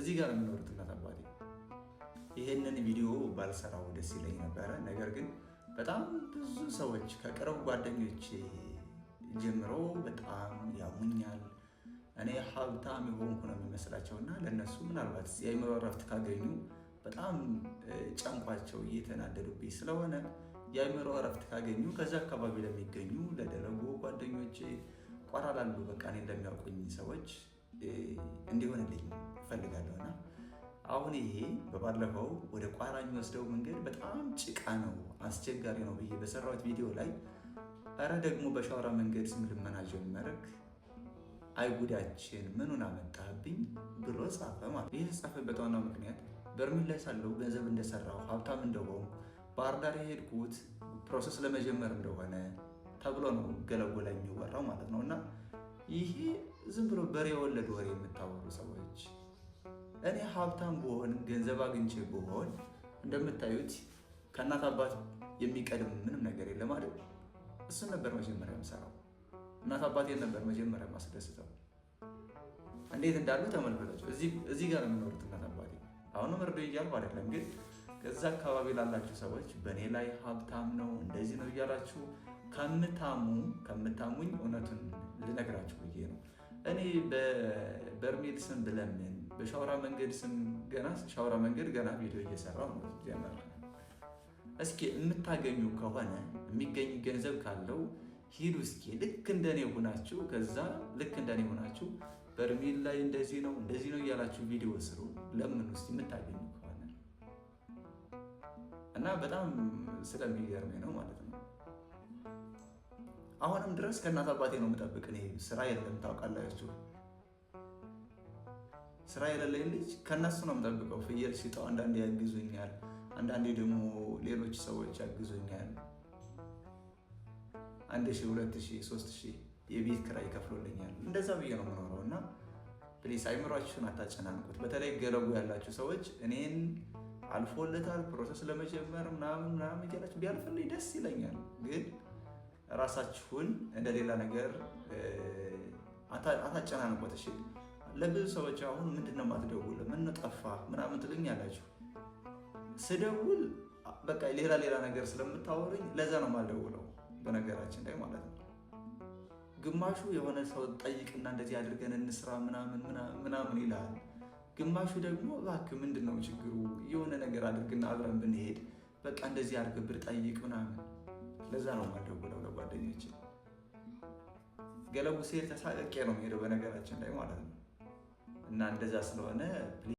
እዚህ ጋር ነው የሚኖሩት እናት አባቴ። ይሄንን ቪዲዮ ባልሰራው ደስ ይለኝ ነበረ። ነገር ግን በጣም ብዙ ሰዎች ከቅርብ ጓደኞቼ ጀምሮ በጣም ያሙኛል። እኔ ሀብታም የሆንኩ ነው የሚመስላቸው እና ለእነሱ ምናልባት የአእምሮ እረፍት ካገኙ በጣም ጨንቋቸው እየተናደዱብኝ ስለሆነ የአእምሮ እረፍት ካገኙ ከዛ አካባቢ ለሚገኙ ለደረጎ ጓደኞቼ ቋራ ላሉ በቃ እኔ እንደሚያውቁኝ ሰዎች እንዲሆንልኝ እፈልጋለሁና አሁን ይሄ በባለፈው ወደ ቋራ የሚወስደው መንገድ በጣም ጭቃ ነው፣ አስቸጋሪ ነው ብዬ በሰራሁት ቪዲዮ ላይ እረ ደግሞ በሻውራ መንገድ ስም ልመና ጀመርክ፣ አይጉዳችን ምኑን አመጣህብኝ ብሎ ጻፈ ማለት። ይህ የተጻፈበት ዋናው ምክንያት በርሜል ላይ ሳለው ገንዘብ እንደሰራው ሀብታም እንደሆንኩ ባህር ዳር የሄድኩት ፕሮሰስ ለመጀመር እንደሆነ ተብሎ ነው ገለጎ ላይ የሚወራው ማለት ነው። እና ይሄ ዝም ብሎ በሬ የወለድ ወሬ የምታወሩ ሰዎች እኔ ሀብታም ብሆን ገንዘብ አግኝቼ ብሆን እንደምታዩት ከእናት አባት የሚቀድም ምንም ነገር የለም አይደል? እሱን ነበር መጀመሪያ የምሰራው። እናት አባቴን ነበር መጀመሪያ ማስደስተው። እንዴት እንዳሉ ተመልከቷቸው። እዚህ ጋር የሚኖሩት እናት አባቴ አሁንም እርዶ እያልኩ አይደለም፣ ግን ከዛ አካባቢ ላላችሁ ሰዎች በእኔ ላይ ሀብታም ነው እንደዚህ ነው እያላችሁ ከምታሙኝ እውነቱን ልነግራችሁ ብዬ ነው። እኔ በበርሜል ስም ብለምን በሻውራ መንገድ ስም ሻውራ መንገድ ገና ቪዲዮ እየሰራው ነው ጀመረ። እስኪ የምታገኙ ከሆነ የሚገኝ ገንዘብ ካለው ሂዱ እስኪ ልክ እንደኔ ሆናችሁ፣ ከዛ ልክ እንደኔ ሆናችሁ በርሜል ላይ እንደዚህ ነው እያላችሁ ቪዲዮ ስሩ። ለምን ውስጥ የምታገኙ ከሆነ እና በጣም ስለሚገርመኝ ነው ማለት ነው። አሁንም ድረስ ከእናት አባቴ ነው የምጠብቅ። እኔ ስራ የለም ታውቃላችሁ፣ ስራ የሌለኝ ልጅ ከእነሱ ነው የምጠብቀው። ፍየል ሲጠው አንዳንዴ ያግዙኛል፣ አንዳንዴ ደግሞ ሌሎች ሰዎች ያግዙኛል። 1000፣ 2000፣ 3000 የቤት ኪራይ ይከፍሉልኛል። እንደዛ ብዬ ነው የምኖረው። እና ፕሊስ አይምሯችሁን አታጨናንቁት። በተለይ ገለጎ ያላችሁ ሰዎች እኔን አልፎለታል ፕሮሰስ ለመጀመር ምናምን እያላችሁ ቢያልፍልኝ ደስ ይለኛል። ግን ራሳችሁን እንደሌላ ነገር አታጨናንቁት። እሺ ለብዙ ሰዎች አሁን ምንድነው የማትደውል ምን ጠፋ ምናምን ትሉኛላችሁ። ስደውል በቃ ሌላ ነገር ስለምታወሩኝ ለዛ ነው የማልደውለው በነገራችን ላይ ማለት ነው። ግማሹ የሆነ ሰው ጠይቅና እንደዚህ አድርገን እንስራ ምናምን ይላል። ግማሹ ደግሞ እባክህ ምንድነው ችግሩ የሆነ ነገር አድርግና አብረን ብንሄድ በቃ እንደዚህ አድርገህ ብር ጠይቅ ምናምን። ለዛ ነው የማልደውለው ለጓደኞቼ። ገለቡ ሲሄድ ተሳቀቄ ነው የምሄደው በነገራችን ላይ ማለት ነው። እና እንደዛ ስለሆነ